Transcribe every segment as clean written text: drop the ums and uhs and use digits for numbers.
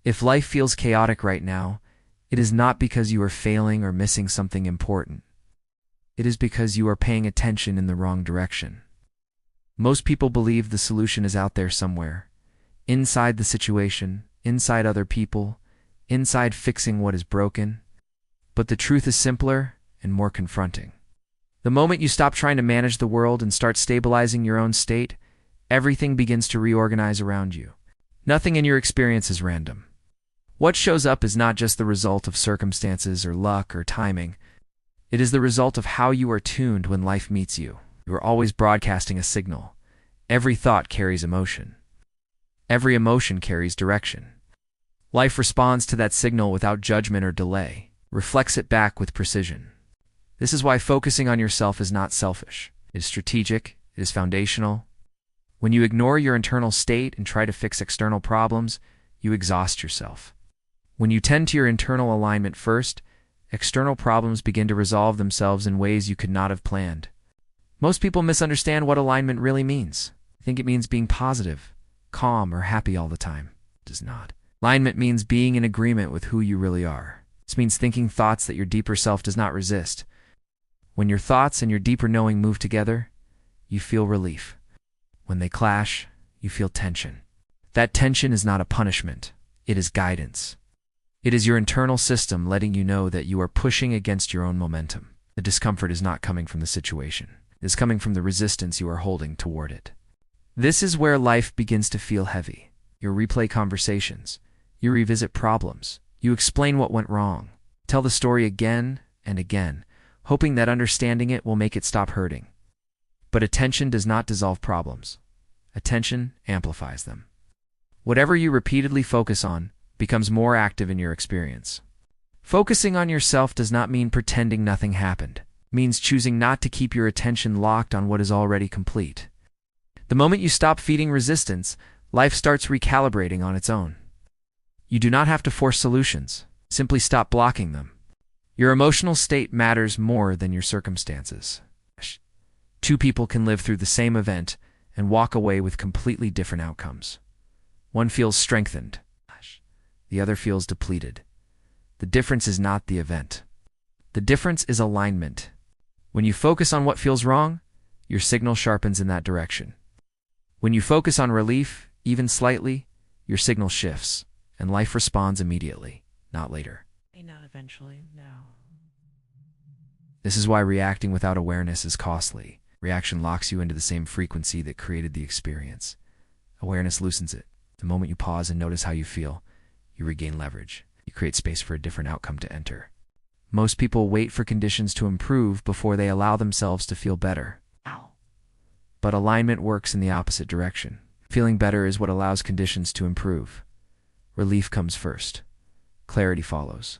If life feels chaotic right now, it is not because you are failing or missing something important. It is because you are paying attention in the wrong direction. Most people believe the solution is out there somewhere, inside the situation, inside other people, inside fixing what is broken. But the truth is simpler and more confronting. The moment you stop trying to manage the world and start stabilizing your own state, everything begins to reorganize around you. Nothing in your experience is random. What shows up is not just the result of circumstances or luck or timing. It is the result of how you are tuned when life meets you. You are always broadcasting a signal. Every thought carries emotion. Every emotion carries direction. Life responds to that signal without judgment or delay, reflects it back with precision. This is why focusing on yourself is not selfish. It is strategic. It is foundational. When you ignore your internal state and try to fix external problems, you exhaust yourself. When you tend to your internal alignment first, external problems begin to resolve themselves in ways you could not have planned. Most people misunderstand what alignment really means. They think it means being positive, calm, or happy all the time. It does not. Alignment means being in agreement with who you really are. This means thinking thoughts that your deeper self does not resist. When your thoughts and your deeper knowing move together, you feel relief. When they clash, you feel tension. That tension is not a punishment. It is guidance. It is your internal system letting you know that you are pushing against your own momentum. The discomfort is not coming from the situation. It is coming from the resistance you are holding toward it. This is where life begins to feel heavy. You replay conversations. You revisit problems. You explain what went wrong. Tell the story again and again, hoping that understanding it will make it stop hurting. But attention does not dissolve problems. Attention amplifies them. Whatever you repeatedly focus on becomes more active in your experience. Focusing on yourself does not mean pretending nothing happened. It means choosing not to keep your attention locked on what is already complete. The moment you stop feeding resistance, life starts recalibrating on its own. You do not have to force solutions. Simply stop blocking them. Your emotional state matters more than your circumstances. Two people can live through the same event and walk away with completely different outcomes. One feels strengthened. The other feels depleted. The difference is not the event. The difference is alignment. When you focus on what feels wrong, your signal sharpens in that direction. When you focus on relief, even slightly, your signal shifts, and life responds immediately, not later. Not eventually, no. This is why reacting without awareness is costly. Reaction locks you into the same frequency that created the experience. Awareness loosens it. The moment you pause and notice how you feel, you regain leverage. You create space for a different outcome to enter. Most people wait for conditions to improve before they allow themselves to feel better. Ow. But alignment works in the opposite direction. Feeling better is what allows conditions to improve. Relief comes first. Clarity follows.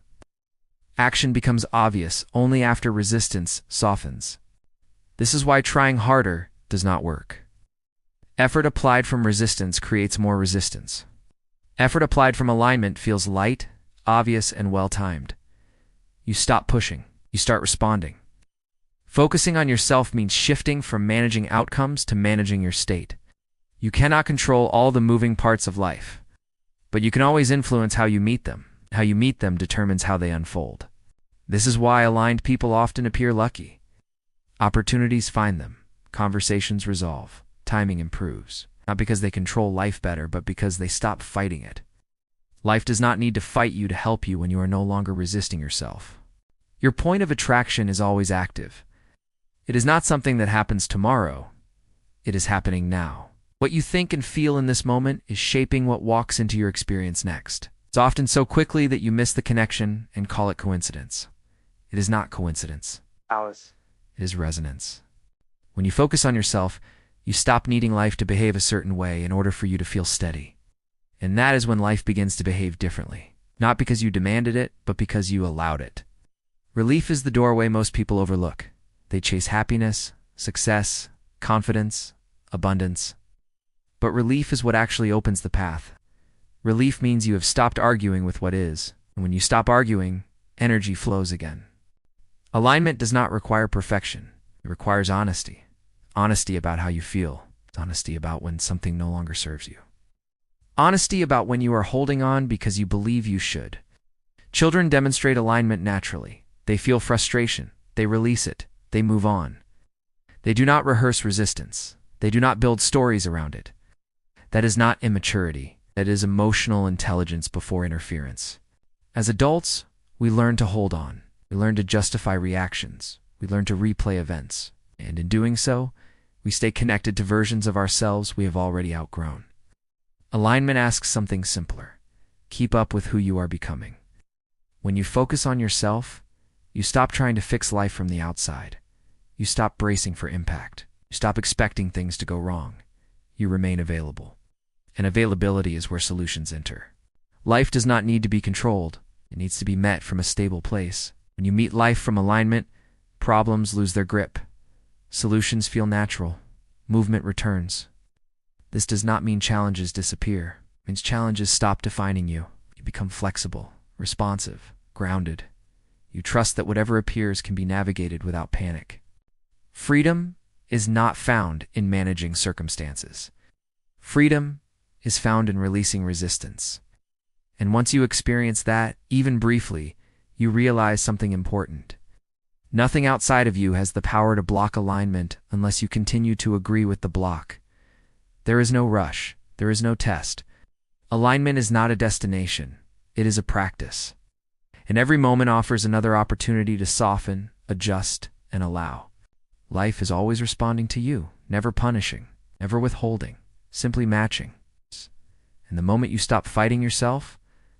Action becomes obvious only after resistance softens. This is why trying harder does not work. Effort applied from resistance creates more resistance. Effort applied from alignment feels light, obvious, and well-timed. You stop pushing. You start responding. Focusing on yourself means shifting from managing outcomes to managing your state. You cannot control all the moving parts of life, but you can always influence how you meet them. How you meet them determines how they unfold. This is why aligned people often appear lucky. Opportunities find them. Conversations resolve. Timing improves. Not because they control life better, but because they stop fighting it. Life does not need to fight you to help you when you are no longer resisting yourself. Your point of attraction is always active. It is not something that happens tomorrow. It is happening now. What you think and feel in this moment is shaping what walks into your experience next. It's often so quickly that you miss the connection and call it coincidence. It is not coincidence. Alice. It is resonance. When you focus on yourself, you stop needing life to behave a certain way in order for you to feel steady. And that is when life begins to behave differently. Not because you demanded it, but because you allowed it. Relief is the doorway most people overlook. They chase happiness, success, confidence, abundance. But relief is what actually opens the path. Relief means you have stopped arguing with what is, and when you stop arguing, energy flows again. Alignment does not require perfection. It requires honesty. Honesty about how you feel. Honesty about when something no longer serves you. Honesty about when you are holding on because you believe you should. Children demonstrate alignment naturally. They feel frustration. They release it. They move on. They do not rehearse resistance. They do not build stories around it. That is not immaturity. That is emotional intelligence before interference. As adults, we learn to hold on. We learn to justify reactions. We learn to replay events. And in doing so, we stay connected to versions of ourselves we have already outgrown. Alignment asks something simpler. Keep up with who you are becoming. When you focus on yourself, you stop trying to fix life from the outside. You stop bracing for impact. You stop expecting things to go wrong. You remain available. And availability is where solutions enter. Life does not need to be controlled. It needs to be met from a stable place. When you meet life from alignment, problems lose their grip. Solutions feel natural. Movement returns. This does not mean challenges disappear. It means challenges stop defining you. You become flexible, responsive, grounded. You trust that whatever appears can be navigated without panic. Freedom is not found in managing circumstances. Freedom is found in releasing resistance. And once you experience that, even briefly, you realize something important. Nothing outside of you has the power to block alignment unless you continue to agree with the block. There is no rush. There is no test. Alignment is not a destination. It is a practice. And every moment offers another opportunity to soften, adjust, and allow. Life is always responding to you, never punishing, never withholding, simply matching. And the moment you stop fighting yourself,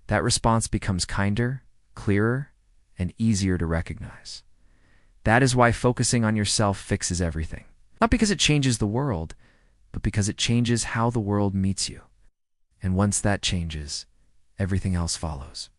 that response becomes kinder, clearer, and easier to recognize. That is why focusing on yourself fixes everything. Not because it changes the world, but because it changes how the world meets you. And once that changes, everything else follows.